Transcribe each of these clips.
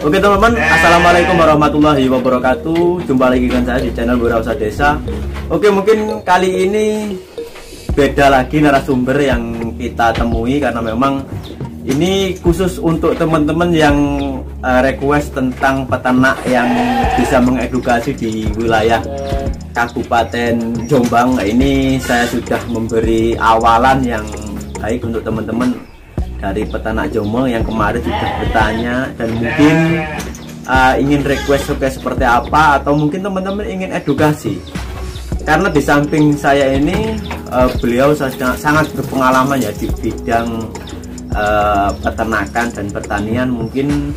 Oke teman-teman, assalamualaikum warahmatullahi wabarakatuh. Jumpa lagi dengan saya di channel Wirausaha Desa. Oke, mungkin kali ini beda lagi narasumber yang kita temui, karena memang ini khusus untuk teman-teman yang request tentang peternak yang bisa mengedukasi di wilayah Kabupaten Jombang. Ini saya sudah memberi awalan yang baik untuk teman-teman dari peternak Jombang yang kemarin sudah bertanya dan mungkin ingin request seperti apa, atau mungkin teman-teman ingin edukasi. Karena di samping saya ini beliau sangat berpengalaman ya di bidang peternakan dan pertanian. Mungkin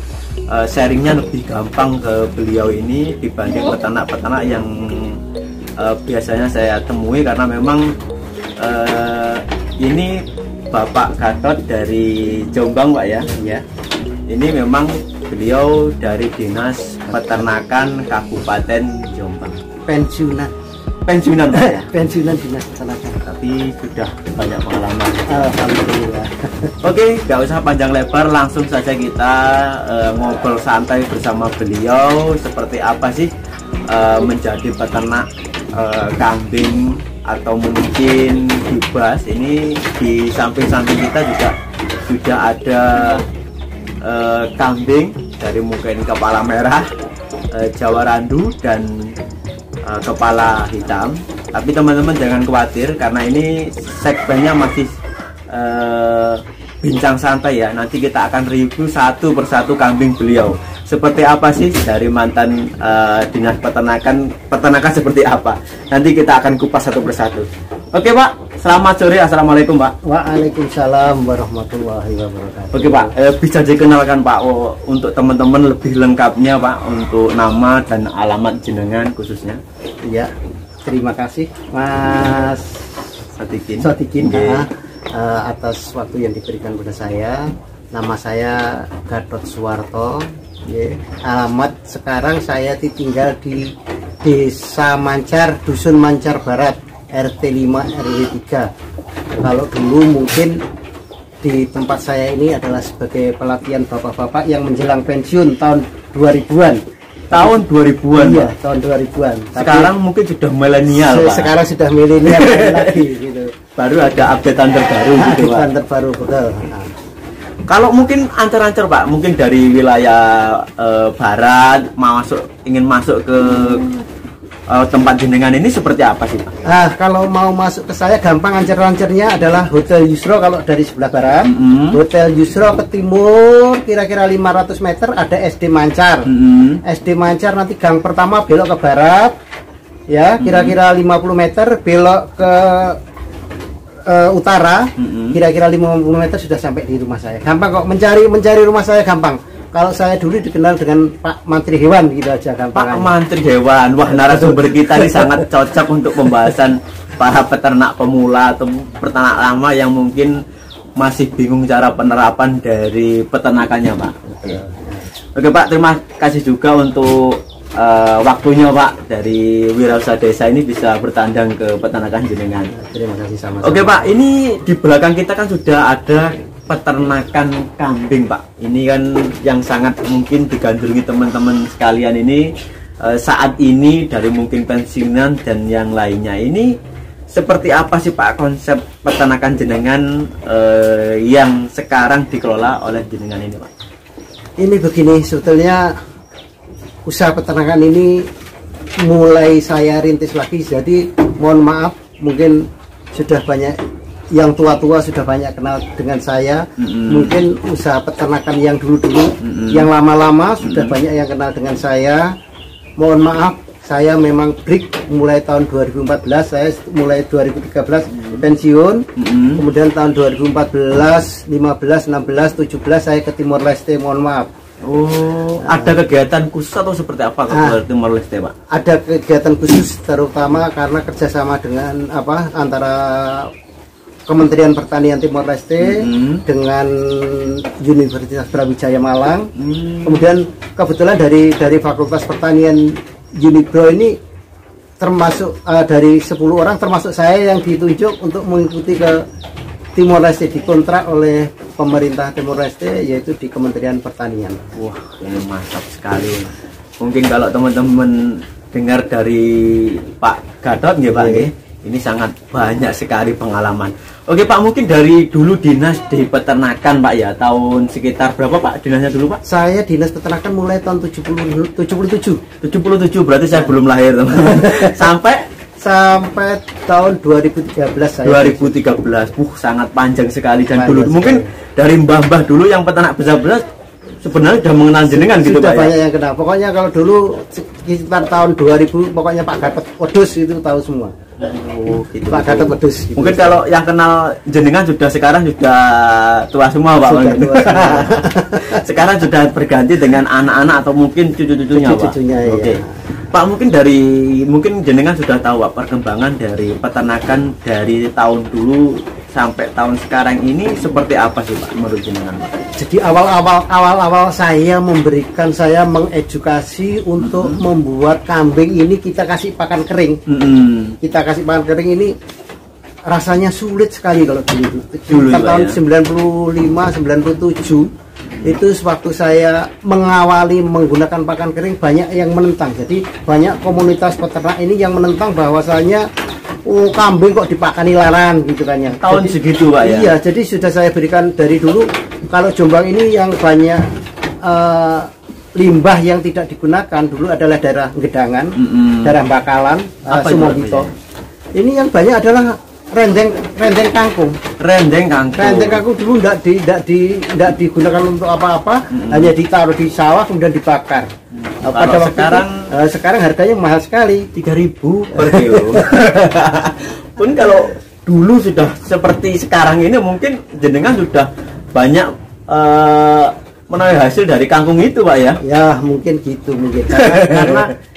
sharingnya lebih gampang ke beliau ini dibanding peternak-peternak yang biasanya saya temui, karena memang ini Bapak Gatot dari Jombang, Pak ya. Ya. Ini memang beliau dari Dinas Peternakan Kabupaten Jombang. Pensiunan Pak ya? Pensiunan Dinas Peternakan. Tapi sudah banyak pengalaman. Alhamdulillah. Oke, nggak usah panjang lebar, langsung saja kita ngobrol santai bersama beliau. Seperti apa sih menjadi peternak kambing, atau mungkin dibas. Ini di samping-samping kita juga sudah ada kambing dari mungkin kepala merah, Jawa Randu, dan kepala hitam. Tapi teman-teman jangan khawatir, karena ini segmennya masih bincang santai ya. Nanti kita akan review satu persatu kambing beliau. Seperti apa sih dari mantan Dinas Peternakan seperti apa. Nanti kita akan kupas satu persatu. Oke Pak, selamat sore. Assalamualaikum Pak. Waalaikumsalam warahmatullahi wabarakatuh. Oke Pak, bisa dikenalkan Pak untuk teman-teman lebih lengkapnya Pak, untuk nama dan alamat jenengan khususnya. Ya, terima kasih Mas Sodikin atas waktu yang diberikan kepada saya. Nama saya Gatot Suwarto. Alamat sekarang saya tinggal di Desa Mancar, Dusun Mancar Barat, RT 5 RW 3. Kalau dulu mungkin di tempat saya ini adalah sebagai pelatihan bapak-bapak yang menjelang pensiun tahun 2000-an. Tahun 2000-an? Iya, tahun 2000-an. Sekarang mungkin sudah milenial Pak. Sekarang sudah milenial lagi gitu. Baru ada updatean terbaru gitu Pak. Updatean terbaru, betul. Kalau mungkin ancar-ancar Pak, mungkin dari wilayah barat ingin masuk ke tempat jenengan ini seperti apa sih Pak? Kalau mau masuk ke saya gampang, ancar-ancarnya adalah Hotel Yusro kalau dari sebelah barat. Hotel Yusro ke timur kira-kira 500 meter ada SD Mancar. SD Mancar nanti gang pertama belok ke barat ya, kira-kira 50 meter belok ke utara, kira-kira 50 meter sudah sampai di rumah saya. Gampang kok, mencari rumah saya gampang. Kalau saya dulu dikenal dengan Pak Mantri Hewan gitu aja gampang. Pak Mantri Hewan, wah narasumber kita ini sangat cocok untuk pembahasan para peternak pemula atau peternak lama yang mungkin masih bingung cara penerapan dari peternakannya Pak. Oke Pak, terima kasih juga untuk waktunya Pak, dari Wirausaha Desa ini bisa bertandang ke peternakan jenengan. Terima kasih sama-sama. Oke Pak, ini di belakang kita kan sudah ada peternakan kambing Pak. Ini kan yang sangat mungkin digandrungi teman-teman sekalian ini saat ini, dari mungkin pensiunan dan yang lainnya. Ini seperti apa sih Pak konsep peternakan jenengan yang sekarang dikelola oleh jenengan ini Pak? Ini begini, sebetulnya usaha peternakan ini mulai saya rintis lagi, jadi mohon maaf mungkin sudah banyak yang tua-tua sudah banyak kenal dengan saya. Mungkin usaha peternakan yang dulu-dulu, yang lama-lama sudah banyak yang kenal dengan saya. Mohon maaf, saya memang break mulai tahun 2014, saya mulai 2013 pensiun. Kemudian tahun 2014, 15, 16, 17 saya ke Timor Leste, mohon maaf. Ada kegiatan khusus atau seperti apa ke Timor Leste Pak? Ada kegiatan khusus, terutama karena kerjasama dengan antara Kementerian Pertanian Timor Leste dengan Universitas Brawijaya Malang. Kemudian kebetulan dari Fakultas Pertanian Unibro ini termasuk dari 10 orang termasuk saya yang ditunjuk untuk mengikuti ke Timor Leste, dikontrak oleh pemerintah Timor Leste, yaitu di Kementerian Pertanian. Wah, ini mantap sekali. Mungkin kalau teman-teman dengar dari Pak Gatot ya Pak, ini sangat banyak sekali pengalaman. Oke Pak, mungkin dari dulu dinas di peternakan Pak ya, tahun sekitar berapa Pak dinasnya dulu Pak? Saya dinas peternakan mulai tahun 77. 77, berarti saya belum lahir teman-teman. Sampai tahun 2013 saya. 2013, sangat panjang sekali. Dan panjang dulu sekali. Mungkin dari mbah-mbah dulu yang peternak besar-besar sebenarnya sudah mengenal jenengan gitu Pak. Pak Banyak ya? yang kenal. Pokoknya kalau dulu sekitar tahun 2000, pokoknya Pak Gatot Wedhus itu tahu semua. Oh, gitu. Pak Gatot Wedhus. Gitu. Mungkin kalau yang kenal jenengan sekarang sudah tua semua Pak. Sudah tua semua. Sekarang sudah berganti dengan anak-anak atau mungkin cucu-cucunya Pak. Cucu-cucunya, Oke. ya. Pak, mungkin jenengan sudah tahu Pak perkembangan dari peternakan dari tahun dulu sampai tahun sekarang ini seperti apa sih Pak menurut jenengan Pak? Jadi awal-awal saya mengedukasi untuk membuat kambing ini kita kasih pakan kering. Kita kasih pakan kering ini rasanya sulit sekali kalau dulu tahun 95 97 itu waktu saya mengawali menggunakan pakan kering, banyak yang menentang. Jadi banyak komunitas peternak ini yang menentang bahwasanya kambing kok dipakani laran gitu kan ya. Tahun segitu Pak ya? Iya, jadi sudah saya berikan dari dulu. Kalau Jombang ini yang banyak limbah yang tidak digunakan dulu adalah daerah Gedangan, daerah Bakalan, Sumogito. Ini yang banyak adalah rendeng kangkung. Rendeng kangkung dulu tidak digunakan untuk apa-apa, hanya ditaruh di sawah kemudian dibakar. Pada waktu sekarang harganya mahal sekali, 3.000 per kilo. Pun kalau dulu sudah seperti sekarang ini mungkin jenengan sudah banyak menarik hasil dari kangkung itu Pak ya? Ya mungkin gitu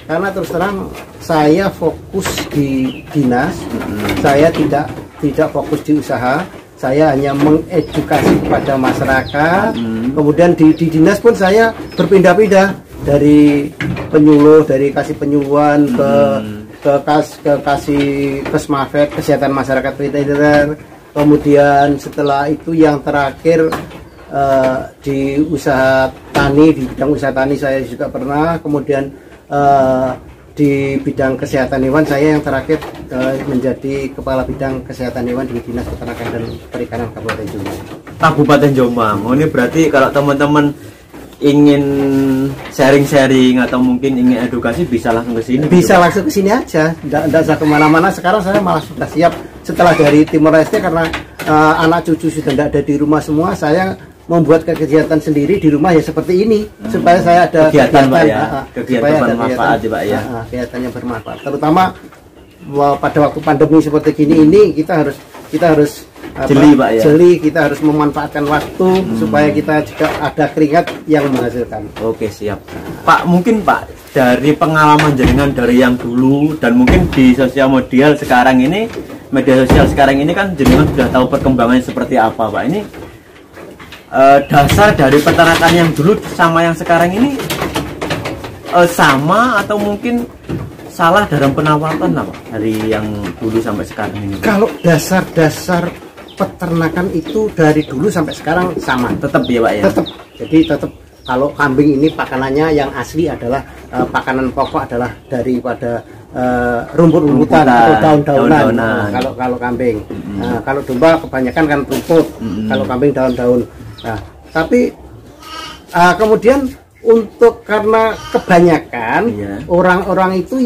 karena terus terang saya fokus di dinas, saya tidak fokus di usaha, saya hanya mengedukasi kepada masyarakat. Kemudian di dinas pun saya berpindah-pindah dari penyuluh, dari kasih penyuluhan ke kasih Kesmafet, kesehatan masyarakat veteriner. Kemudian setelah itu yang terakhir di usaha tani, di bidang usaha tani saya juga pernah. Kemudian di bidang kesehatan hewan saya yang terakhir menjadi kepala bidang kesehatan hewan di Dinas Peternakan dan Perikanan Kabupaten Jombang. Kabupaten Jombang. Oh, ini berarti kalau teman-teman ingin sharing-sharing atau mungkin ingin edukasi bisa langsung ke sini. Bisa langsung ke sini aja, tidak usah kemana-mana. Sekarang saya malah sudah siap setelah dari Timor Leste, karena anak cucu sudah tidak ada di rumah semua. Saya membuat kegiatan sendiri di rumah ya seperti ini, supaya saya ada kegiatan bermanfaat Pak ya. Kegiatan yang bermanfaat, terutama pada waktu pandemi seperti ini kita harus jeli Pak ya. Jeli, kita harus memanfaatkan waktu supaya kita juga ada keringat yang menghasilkan. Oke, siap. Pak, mungkin Pak dari pengalaman jenengan dari yang dulu dan mungkin di sosial media sekarang ini, media sosial sekarang ini kan jenengan sudah tahu perkembangannya seperti apa Pak. Ini dasar dari peternakan yang dulu sama yang sekarang ini sama atau mungkin salah dalam penawaran Pak dari yang dulu sampai sekarang ini? Kalau dasar peternakan itu dari dulu sampai sekarang sama, tetap ya Pak ya? Tetap. Jadi tetap kalau kambing ini pakanannya yang asli adalah pakanan pokok adalah daripada rumput-rumputan atau daun-daunan. Kalau kambing. Kalau domba kebanyakan kan rumput. Kalau kambing daun-daun. Nah, tapi kemudian karena kebanyakan orang-orang itu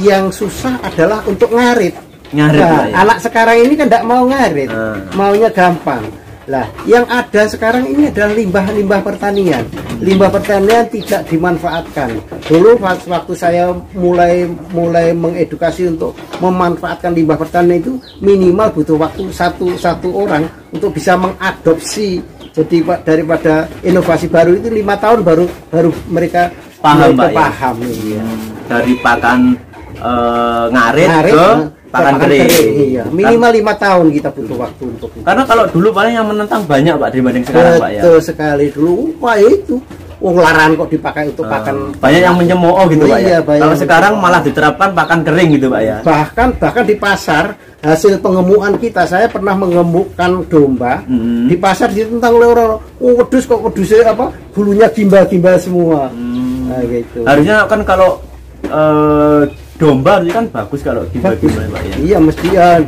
yang susah adalah untuk ngarit. Nah, ya. Anak sekarang ini kan tidak mau ngarit, maunya gampang. Lah, yang ada sekarang ini adalah limbah pertanian. Limbah pertanian tidak dimanfaatkan. Dulu waktu saya mulai mengedukasi untuk memanfaatkan limbah pertanian itu minimal butuh waktu satu orang untuk bisa mengadopsi. Jadi daripada inovasi baru itu 5 tahun baru mereka paham. Ya? Dari pakan ngarit ke pakan kering. Iya. Minimal 5 tahun kita butuh waktu untuk itu. Karena kalau dulu paling yang menentang banyak Pak dibanding sekarang Pak ya. Betul sekali. Dulu itu wong laran kok dipakai untuk pakan. Banyak yang mencemooh gitu Pak Iya, ya. Kalau sekarang malah diterapkan pakan kering gitu Pak ya. Bahkan di pasar hasil pengemukan kita, saya pernah mengemukkan domba di pasar ditentang oleh orang, wedhus kok wedhusnya apa bulunya gimbal-gimbal semua. Nah, gitu. Harusnya kan kalau domba itu kan bagus kalau gimbal-gimbal Pak ya. Iya mesti ya,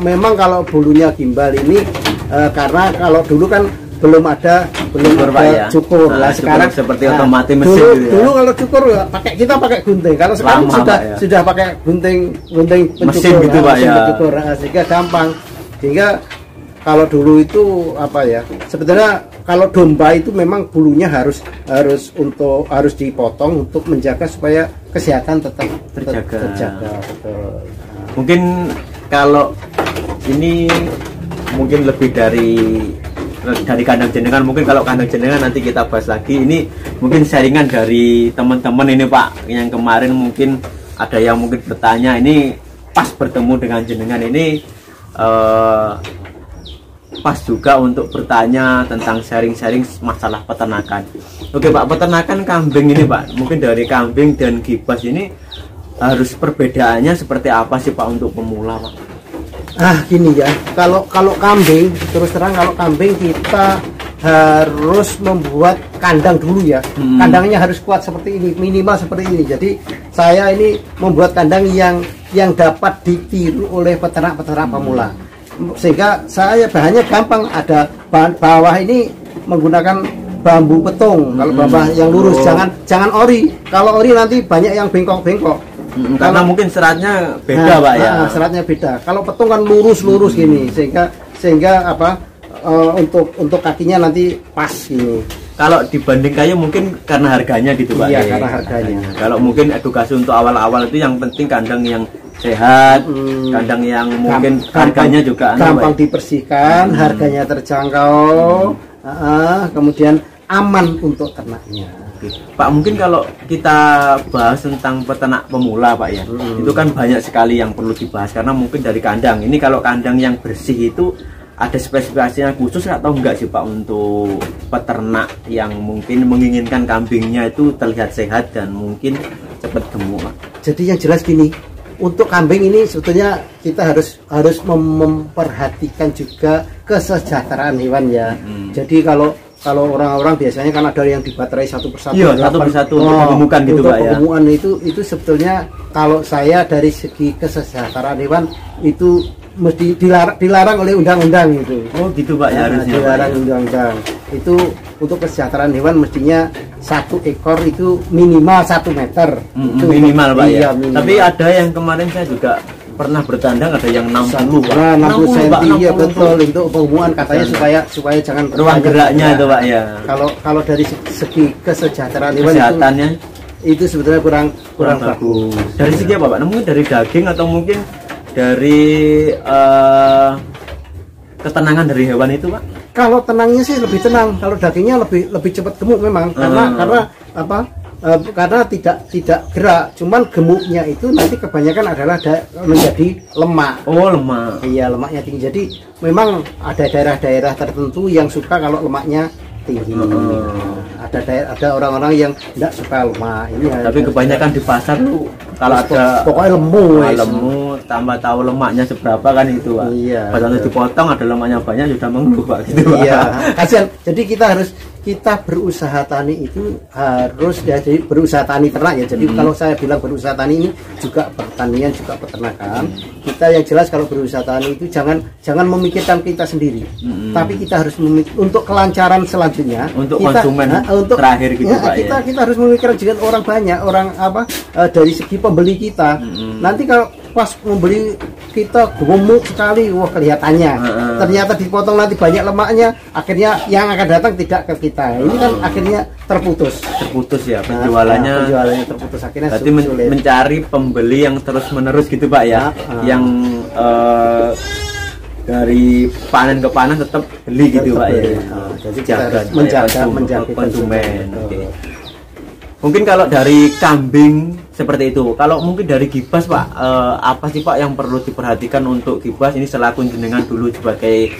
memang kalau bulunya gimbal ini karena kalau dulu kan belum ada Pak, ya. cukur. Nah, sekarang seperti otomatis mesin dulu, gitu ya. dulu kalau cukur ya, kita pakai gunting. Kalau sekarang Lama, sudah pakai gunting pencukur, mesin gitu Pak ya. pencukur, sehingga gampang. Sehingga kalau dulu itu apa ya? Sebetulnya kalau domba itu memang bulunya harus dipotong untuk menjaga supaya kesehatan tetap terjaga. Betul. Mungkin kalau ini mungkin lebih dari kandang jenengan, mungkin kalau kandang jenengan nanti kita bahas lagi. Ini mungkin sharingan dari teman-teman ini Pak, yang kemarin mungkin ada yang mungkin bertanya, ini pas bertemu dengan jenengan ini pas juga untuk bertanya tentang sharing-sharing masalah peternakan. Oke Pak, peternakan kambing ini Pak, mungkin dari kambing dan kibas ini harus perbedaannya seperti apa sih Pak untuk pemula Pak? Gini ya, kalau kambing, terus terang kalau kambing kita harus membuat kandang dulu ya. Kandangnya harus kuat seperti ini, minimal seperti ini. Jadi saya ini membuat kandang yang dapat ditiru oleh peternak-peternak pemula. Sehingga saya bahannya gampang, ada bawah ini menggunakan bambu petung. Kalau bawah yang lurus, jangan ori. Kalau ori nanti banyak yang bengkok-bengkok. Karena mungkin seratnya beda Pak ya. Seratnya beda. Kalau petung kan lurus gini, sehingga apa untuk kakinya nanti pas gini. Kalau dibanding kayu mungkin karena harganya gitu Pak. Iya, karena harganya. Kalau mungkin edukasi untuk awal-awal itu yang penting kandang yang sehat, kandang yang mungkin harganya juga gampang dibersihkan, harganya terjangkau, kemudian aman untuk ternaknya. Pak, mungkin kalau kita bahas tentang peternak pemula Pak ya, itu kan banyak sekali yang perlu dibahas karena mungkin dari kandang ini, kalau kandang yang bersih itu ada spesifikasinya khusus atau enggak sih Pak untuk peternak yang mungkin menginginkan kambingnya itu terlihat sehat dan mungkin cepat gemuk Pak? Jadi yang jelas gini, untuk kambing ini sebetulnya kita harus memperhatikan juga kesejahteraan hewan ya. Jadi kalau orang-orang biasanya kan ada yang dibaterai satu persatu. Iya, satu persatu untuk pengemukan gitu Pak ya. Pengemukan itu sebetulnya kalau saya dari segi kesejahteraan hewan itu mesti dilarang oleh undang-undang itu. Oh gitu Pak ya, harusnya dilarang undang-undang. Itu untuk kesejahteraan hewan mestinya satu ekor itu minimal 1 meter. Itu minimal Pak ya. Minimal. Tapi ada yang kemarin saya juga pernah bertandang, ada yang 60 Pak. 60 cm ya betul, untuk pengemukan katanya supaya jangan ruang geraknya itu Pak ya. Kalau dari segi kesejahteraan hewan kesehatannya itu sebetulnya kurang bagus. Dari segi apa Pak? Mungkin dari daging atau mungkin dari ketenangan dari hewan itu Pak? Kalau tenangnya sih lebih tenang, kalau dagingnya lebih cepat gemuk memang karena apa? Karena tidak gerak, cuman gemuknya itu nanti kebanyakan adalah menjadi lemak. Oh lemak. Iya, lemaknya tinggi. Jadi memang ada daerah-daerah tertentu yang suka kalau lemaknya tinggi. Ada orang-orang yang tidak suka lemak. Tapi kebanyakan di pasar tuh kalau ada pokoknya lemu tambah tahu lemaknya seberapa kan itu Pak. Iya. Pas nanti dipotong ada lemaknya banyak sudah mengeluh Pak gitu Pak. Iya. Kasihan. Jadi kita berusaha tani itu harus ya, jadi berusaha tani ternak ya. Jadi kalau saya bilang berusaha tani ini juga pertanian juga peternakan. Kita yang jelas kalau berusaha tani itu jangan memikirkan kita sendiri. Tapi kita harus untuk kelancaran selanjutnya untuk konsumen untuk terakhir gitu Pak ya. Kita harus memikirkan juga orang banyak, orang dari segi pembeli kita. Nanti kalau pas membeli kita gemuk sekali, wah kelihatannya. Ternyata dipotong nanti banyak lemaknya, akhirnya yang akan datang tidak ke kita. Ini kan akhirnya terputus ya penjualannya terputus, akhirnya berarti mencari pembeli yang terus menerus gitu Pak ya, yang dari panen ke panen tetap beli gitu Pak ya. Jadi menjaga konsumen. Mungkin kalau dari kambing seperti itu. Kalau mungkin dari kibas Pak, apa sih Pak yang perlu diperhatikan untuk kibas ini selaku jenengan dulu sebagai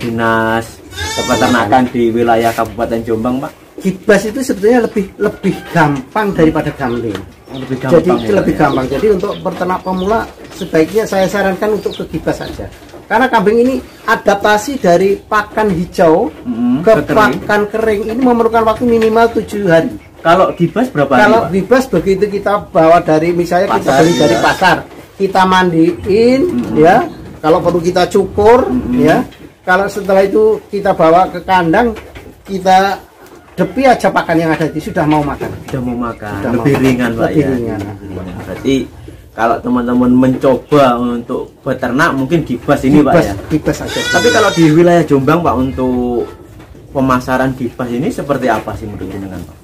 dinas peternakan di wilayah Kabupaten Jombang Pak? Gibas itu sebetulnya lebih gampang daripada gambling. Lebih gampang. Jadi ya, lebih Pak, gampang. Jadi untuk peternak pemula sebaiknya saya sarankan untuk ke Gibas saja. Karena kambing ini adaptasi dari pakan hijau ke pakan kering ini memerlukan waktu minimal 7 hari. Kalau Gibas berapa hari? Kalau Pak? Gibas begitu kita bawa dari misalnya kita Pasar, beli dari ya. pasar, kita mandiin ya. Kalau perlu kita cukur ya. Kalau setelah itu kita bawa ke kandang, kita depi aja pakan yang ada itu sudah mau makan. Sudah mau makan. Sudah Lebih mau ringan, Pak, lebih ya. ringan. Lebih ringan. Berarti kalau teman-teman mencoba untuk beternak mungkin Gibas ini, Pak, ya. Gibas aja. Tapi kalau di wilayah Jombang, Pak, untuk pemasaran Gibas ini seperti apa sih menurut jenengan, Pak?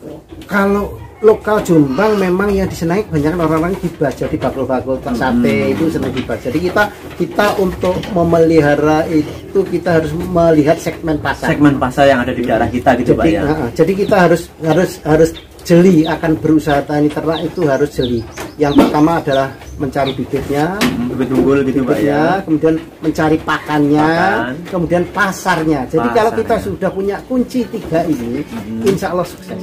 Kalau lokal Jombang memang yang disenangi banyak orang-orang Gibas, jadi bakul-bakul sate itu senang Gibas. Jadi kita untuk memelihara itu kita harus melihat segmen pasar. Segmen pasar yang ada di daerah kita gitu, Pak, ya. Jadi kita harus jeli akan berusaha tani ternak itu harus jeli. Yang pertama adalah mencari bibitnya, Bibit unggul gitu, Pak, ya. kemudian mencari pakannya, Pakan. kemudian pasarnya. Jadi kalau kita Pasarnya. sudah punya kunci 3 ini, insya Allah sukses.